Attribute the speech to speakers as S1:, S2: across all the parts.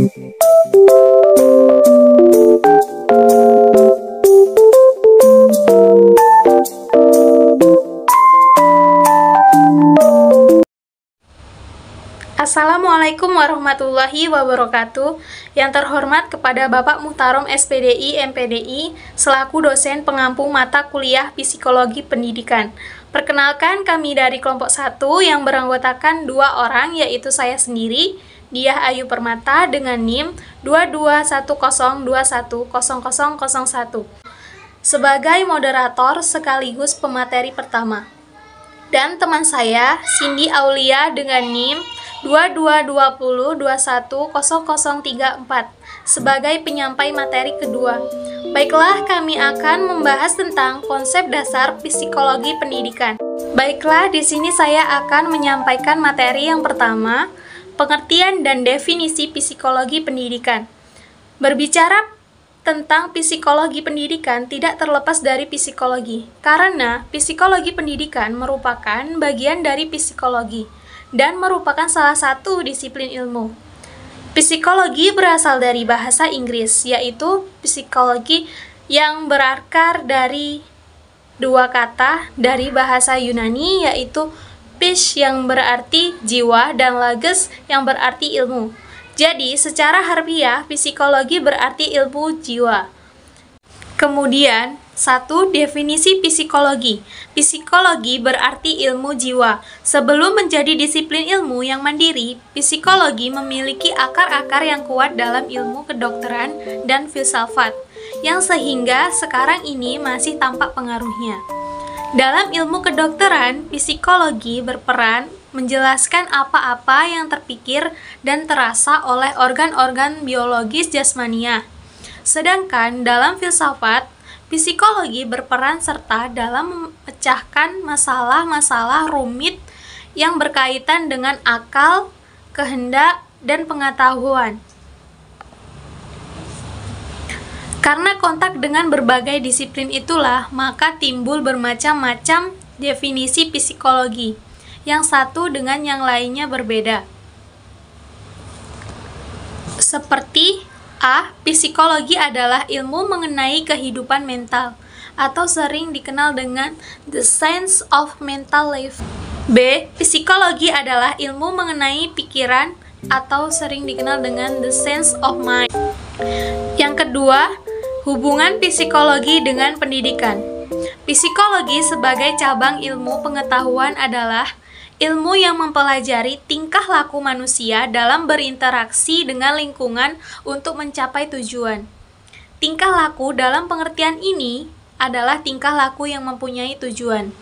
S1: Assalamualaikum warahmatullahi wabarakatuh. Yang terhormat kepada Bapak Muhtarom SPDI MPDI selaku dosen pengampu mata kuliah Psikologi Pendidikan. Perkenalkan, kami dari kelompok 1 yang beranggotakan 2 orang, yaitu saya sendiri, Diah Ayu Permata dengan NIM 2210210001 sebagai moderator sekaligus pemateri pertama. Dan teman saya, Cindy Aulia dengan NIM 2220210034 sebagai penyampai materi kedua. Baiklah, kami akan membahas tentang konsep dasar psikologi pendidikan. Baiklah, di sini saya akan menyampaikan materi yang pertama, pengertian dan definisi psikologi pendidikan. Berbicara tentang psikologi pendidikan tidak terlepas dari psikologi, karena psikologi pendidikan merupakan bagian dari psikologi dan merupakan salah satu disiplin ilmu. Psikologi berasal dari bahasa Inggris, yaitu psikologi yang berakar dari 2 kata dari bahasa Yunani, yaitu psyche yang berarti jiwa dan logos yang berarti ilmu. Jadi, secara harfiah, psikologi berarti ilmu jiwa. Kemudian, 1. Definisi psikologi. Psikologi berarti ilmu jiwa. Sebelum menjadi disiplin ilmu yang mandiri, psikologi memiliki akar-akar yang kuat dalam ilmu kedokteran dan filsafat, yang sehingga sekarang ini masih tampak pengaruhnya. Dalam ilmu kedokteran, psikologi berperan menjelaskan apa-apa yang terpikir dan terasa oleh organ-organ biologis jasmania. Sedangkan dalam filsafat, psikologi berperan serta dalam memecahkan masalah-masalah rumit yang berkaitan dengan akal, kehendak, dan pengetahuan. Karena kontak dengan berbagai disiplin itulah, maka timbul bermacam-macam definisi psikologi, yang satu dengan yang lainnya berbeda. Seperti A. Psikologi adalah ilmu mengenai kehidupan mental, atau sering dikenal dengan the science of mental life. B. Psikologi adalah ilmu mengenai pikiran, atau sering dikenal dengan the science of mind. Yang kedua, hubungan psikologi dengan pendidikan. Psikologi sebagai cabang ilmu pengetahuan adalah ilmu yang mempelajari tingkah laku manusia dalam berinteraksi dengan lingkungan untuk mencapai tujuan. Tingkah laku dalam pengertian ini adalah tingkah laku yang mempunyai tujuan.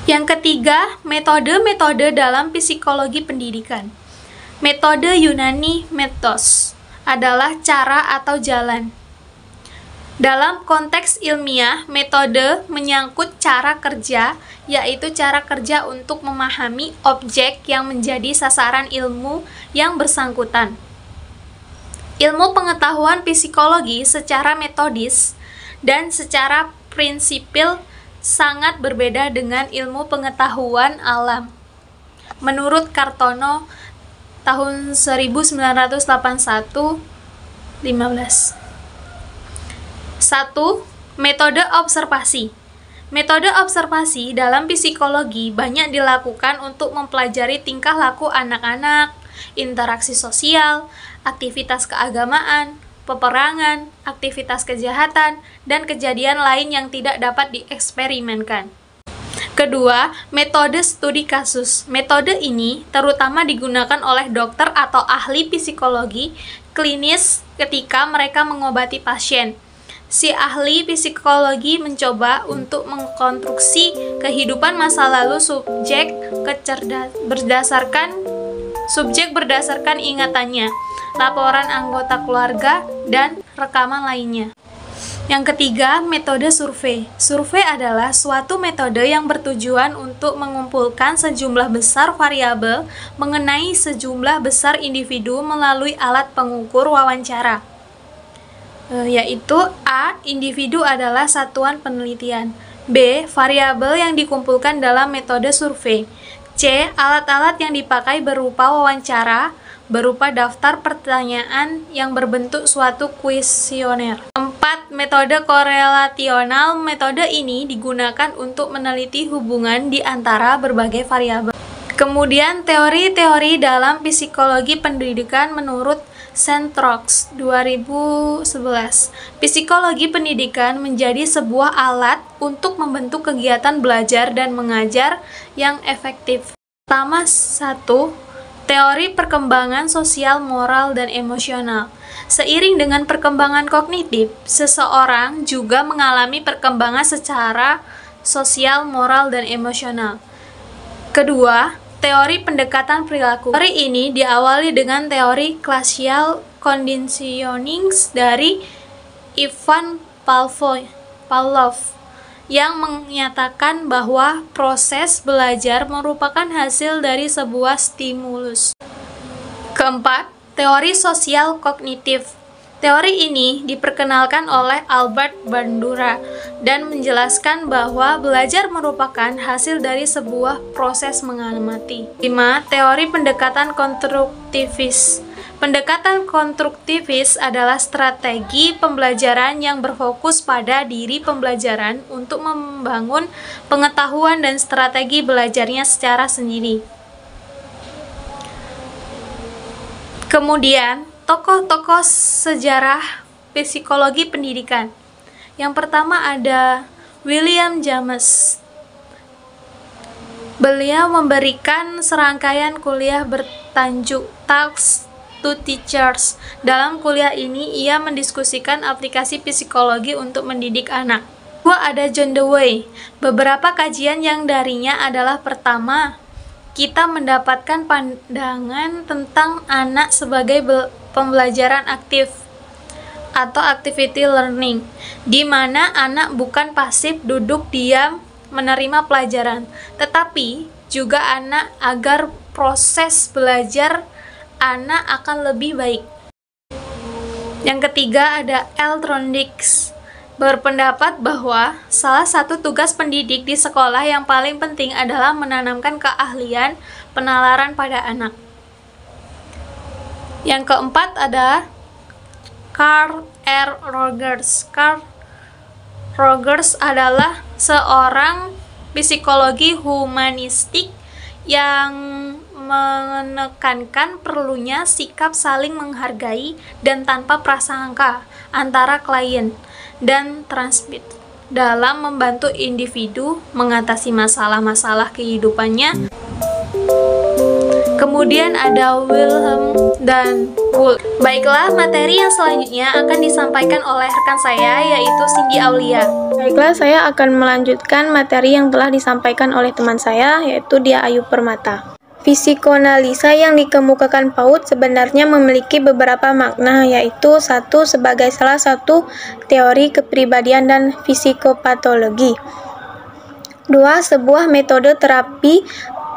S1: Yang ketiga, metode-metode dalam psikologi pendidikan. Metode Yunani metos adalah cara atau jalan. Dalam konteks ilmiah, metode menyangkut cara kerja, yaitu cara kerja untuk memahami objek yang menjadi sasaran ilmu yang bersangkutan. Ilmu pengetahuan psikologi secara metodis dan secara prinsipil sangat berbeda dengan ilmu pengetahuan alam. Menurut Kartono, tahun 1981, 15. 1. Metode observasi. Metode observasi dalam psikologi banyak dilakukan untuk mempelajari tingkah laku anak-anak, interaksi sosial, aktivitas keagamaan, peperangan, aktivitas kejahatan, dan kejadian lain yang tidak dapat dieksperimenkan. Kedua, metode studi kasus. Metode ini terutama digunakan oleh dokter atau ahli psikologi klinis ketika mereka mengobati pasien. Si ahli psikologi mencoba untuk mengkonstruksi kehidupan masa lalu subjek berdasarkan ingatannya, laporan anggota keluarga, dan rekaman lainnya. Yang ketiga, metode survei. Survei adalah suatu metode yang bertujuan untuk mengumpulkan sejumlah besar variabel mengenai sejumlah besar individu melalui alat pengukur wawancara. Yaitu A. Individu adalah satuan penelitian. B. Variabel yang dikumpulkan dalam metode survei. C. Alat-alat yang dipakai berupa wawancara, berupa daftar pertanyaan yang berbentuk suatu kuesioner. 4. Metode korelasional. Metode ini digunakan untuk meneliti hubungan di antara berbagai variabel. Kemudian teori-teori dalam psikologi pendidikan menurut Centrox 2011. Psikologi pendidikan menjadi sebuah alat untuk membentuk kegiatan belajar dan mengajar yang efektif. Pertama, 1. Teori perkembangan sosial, moral, dan emosional. Seiring dengan perkembangan kognitif, seseorang juga mengalami perkembangan secara sosial, moral, dan emosional. Kedua, teori pendekatan perilaku. Teori ini diawali dengan teori classical conditioning dari Ivan Pavlov yang menyatakan bahwa proses belajar merupakan hasil dari sebuah stimulus. Keempat, teori sosial kognitif. Teori ini diperkenalkan oleh Albert Bandura dan menjelaskan bahwa belajar merupakan hasil dari sebuah proses mengamati. 5. Teori pendekatan konstruktivis. Pendekatan konstruktivis adalah strategi pembelajaran yang berfokus pada diri pembelajaran untuk membangun pengetahuan dan strategi belajarnya secara sendiri. Kemudian, tokoh-tokoh sejarah psikologi pendidikan. Yang pertama ada William James. Beliau memberikan serangkaian kuliah bertajuk Talks to Teachers. Dalam kuliah ini, ia mendiskusikan aplikasi psikologi untuk mendidik anak. Kedua ada John Dewey. Beberapa kajian yang darinya adalah: pertama, kita mendapatkan pandangan tentang anak sebagai pembelajaran aktif atau activity learning, di mana anak bukan pasif duduk diam menerima pelajaran, tetapi juga anak agar proses belajar anak akan lebih baik. Yang ketiga ada L. Trondix, berpendapat bahwa salah satu tugas pendidik di sekolah yang paling penting adalah menanamkan keahlian penalaran pada anak. Yang keempat ada Carl R. Rogers. Carl Rogers adalah seorang psikologi humanistik yang menekankan perlunya sikap saling menghargai dan tanpa prasangka antara klien dan transmit dalam membantu individu mengatasi masalah-masalah kehidupannya. Kemudian ada Wilhelm dan Wulff. Baiklah, materi yang selanjutnya akan disampaikan oleh rekan saya, yaitu Cindy Aulia.
S2: Baiklah, saya akan melanjutkan materi yang telah disampaikan oleh teman saya, yaitu Dia Ayu Permata. Psikoanalisa yang dikemukakan PAUD sebenarnya memiliki beberapa makna, yaitu 1. Sebagai salah satu teori kepribadian dan psikopatologi. 2. Sebuah metode terapi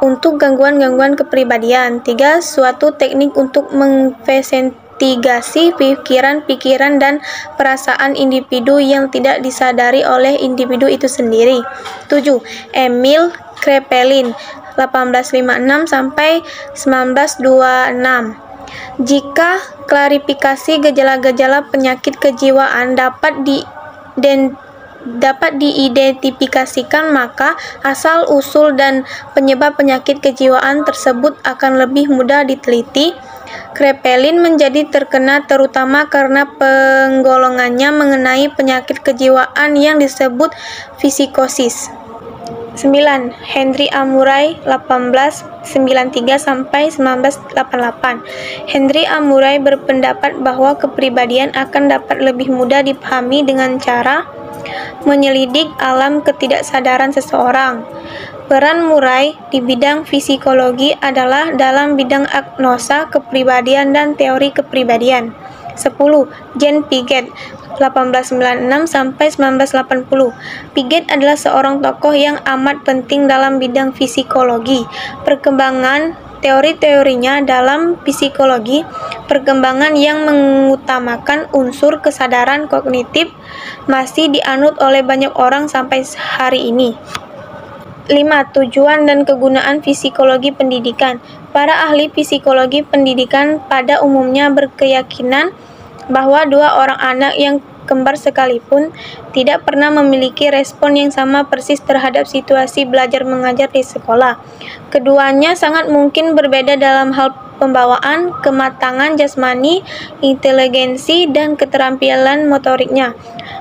S2: untuk gangguan-gangguan kepribadian. 3. Suatu teknik untuk menginvestigasi pikiran-pikiran dan perasaan individu yang tidak disadari oleh individu itu sendiri. 7. Emil Kraepelin 1856 sampai 1926. Jika klarifikasi gejala-gejala penyakit kejiwaan dapat diidentifikasikan, maka asal-usul dan penyebab penyakit kejiwaan tersebut akan lebih mudah diteliti. Kraepelin menjadi terkenal terutama karena penggolongannya mengenai penyakit kejiwaan yang disebut psikosis. 9. Henry A. Murray 1893 sampai 1988. Henry A. Murray berpendapat bahwa kepribadian akan dapat lebih mudah dipahami dengan cara menyelidik alam ketidaksadaran seseorang. Peran Murray di bidang psikologi adalah dalam bidang agnosa kepribadian dan teori kepribadian. 10. Jean Piaget 1896 sampai 1980. Piaget adalah seorang tokoh yang amat penting dalam bidang psikologi. Perkembangan teori-teorinya dalam psikologi, perkembangan yang mengutamakan unsur kesadaran kognitif, masih dianut oleh banyak orang sampai hari ini. 5. Tujuan dan kegunaan psikologi pendidikan. Para ahli psikologi pendidikan pada umumnya berkeyakinan bahwa dua orang anak yang kembar sekalipun tidak pernah memiliki respon yang sama persis terhadap situasi belajar mengajar di sekolah. Keduanya sangat mungkin berbeda dalam hal pembawaan, kematangan jasmani, inteligensi, dan keterampilan motoriknya.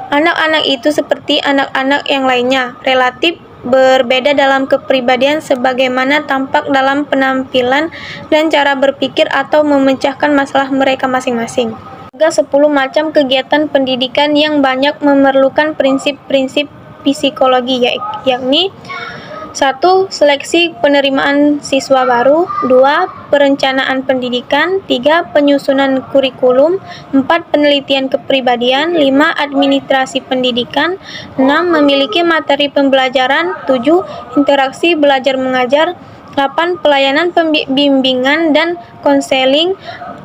S2: Anak-anak itu seperti anak-anak yang lainnya, relatif berbeda dalam kepribadian sebagaimana tampak dalam penampilan dan cara berpikir atau memecahkan masalah mereka masing-masing. Ada 10 macam kegiatan pendidikan yang banyak memerlukan prinsip-prinsip psikologi, yakni 1. Seleksi penerimaan siswa baru. 2. Perencanaan pendidikan. 3. Penyusunan kurikulum. 4. Penelitian kepribadian. 5. Administrasi pendidikan. 6. Memiliki materi pembelajaran. 7. Interaksi belajar mengajar. 8. Pelayanan pembimbingan dan konseling.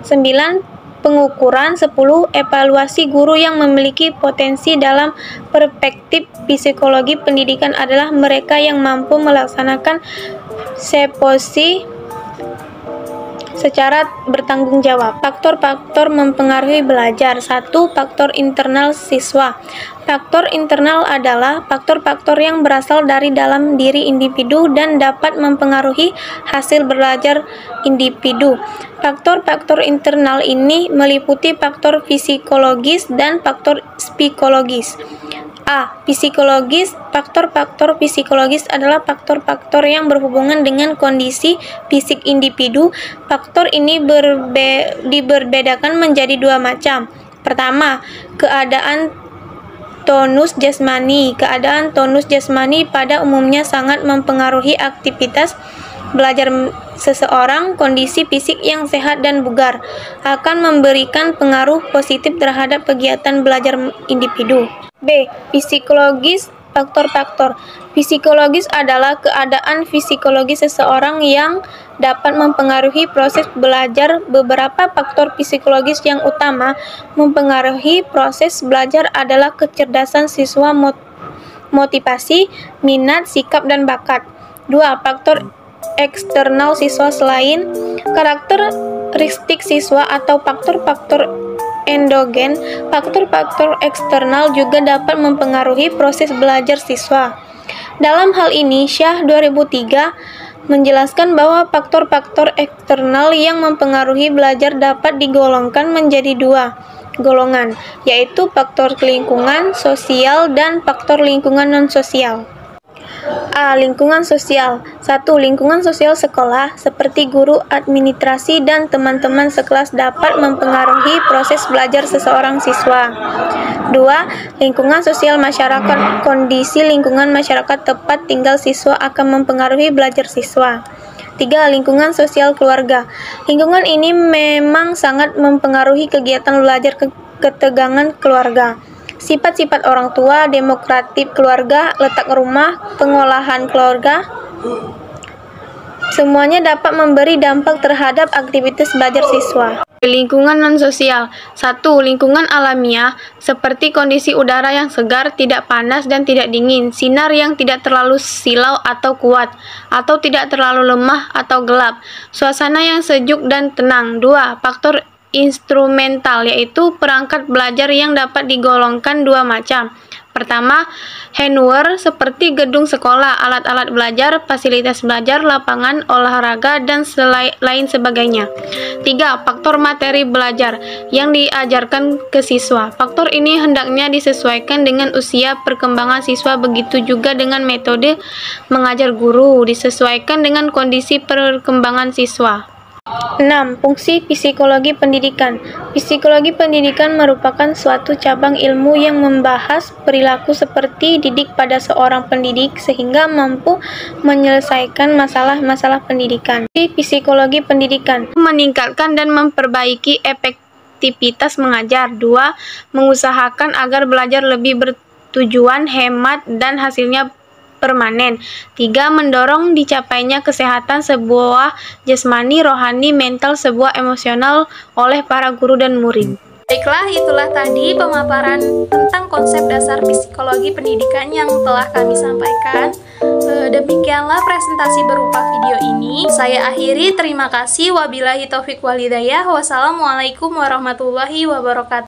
S2: 9. Pengukuran. 10. Evaluasi guru yang memiliki potensi. Dalam perspektif psikologi pendidikan adalah mereka yang mampu melaksanakan seposi secara bertanggung jawab. Faktor-faktor mempengaruhi belajar. 1. Faktor internal siswa. Faktor internal adalah faktor-faktor yang berasal dari dalam diri individu dan dapat mempengaruhi hasil belajar individu. Faktor-faktor internal ini meliputi faktor psikologis dan faktor psikologis. A. Psikologis. Faktor-faktor psikologis adalah faktor-faktor yang berhubungan dengan kondisi fisik individu. Faktor ini diberbedakan menjadi 2 macam. Pertama, keadaan tonus jasmani. Keadaan tonus jasmani pada umumnya sangat mempengaruhi aktivitas belajar seseorang. Kondisi fisik yang sehat dan bugar akan memberikan pengaruh positif terhadap kegiatan belajar individu. B. Psikologis. Faktor-faktor psikologis adalah keadaan psikologis seseorang yang dapat mempengaruhi proses belajar. Beberapa faktor psikologis yang utama mempengaruhi proses belajar adalah kecerdasan siswa, motivasi, minat, sikap, dan bakat. 2. Faktor eksternal siswa selain karakteristik siswa atau faktor-faktor endogen, faktor-faktor eksternal juga dapat mempengaruhi proses belajar siswa. Dalam hal ini, Syah 2003 menjelaskan bahwa faktor-faktor eksternal yang mempengaruhi belajar dapat digolongkan menjadi 2 golongan, yaitu faktor lingkungan sosial dan faktor lingkungan non-sosial. A. Lingkungan sosial. 1. Lingkungan sosial sekolah, seperti guru, administrasi, dan teman-teman sekelas dapat mempengaruhi proses belajar seseorang siswa. 2. Lingkungan sosial masyarakat. Kondisi lingkungan masyarakat tempat tinggal siswa akan mempengaruhi belajar siswa. 3. Lingkungan sosial keluarga. Lingkungan ini memang sangat mempengaruhi kegiatan belajar ketegangan keluarga. Sifat-sifat orang tua, demokratif keluarga, letak rumah, pengolahan keluarga, semuanya dapat memberi dampak terhadap aktivitas belajar siswa. Lingkungan non-sosial. 1. Lingkungan alamiah, seperti kondisi udara yang segar, tidak panas dan tidak dingin, sinar yang tidak terlalu silau atau kuat, atau tidak terlalu lemah atau gelap, suasana yang sejuk dan tenang. 2. Faktor instrumental, yaitu perangkat belajar yang dapat digolongkan 2 macam. Pertama, hardware seperti gedung sekolah, alat-alat belajar, fasilitas belajar, lapangan olahraga, dan lain sebagainya. 3. Faktor materi belajar yang diajarkan ke siswa. Faktor ini hendaknya disesuaikan dengan usia perkembangan siswa, begitu juga dengan metode mengajar guru disesuaikan dengan kondisi perkembangan siswa. 6. Fungsi psikologi pendidikan. Psikologi pendidikan merupakan suatu cabang ilmu yang membahas perilaku seperti didik pada seorang pendidik sehingga mampu menyelesaikan masalah-masalah pendidikan. Psikologi pendidikan meningkatkan dan memperbaiki efektivitas mengajar. 2. Mengusahakan agar belajar lebih bertujuan, hemat, dan hasilnya permanen. 3. Mendorong dicapainya kesehatan sebuah jasmani, rohani, mental, sebuah emosional oleh para guru dan murid.
S1: Baiklah, itulah tadi pemaparan tentang konsep dasar psikologi pendidikan yang telah kami sampaikan. Demikianlah presentasi berupa video ini. Saya akhiri, terima kasih. Wabillahi taufik walhidayah. Wassalamualaikum warahmatullahi wabarakatuh.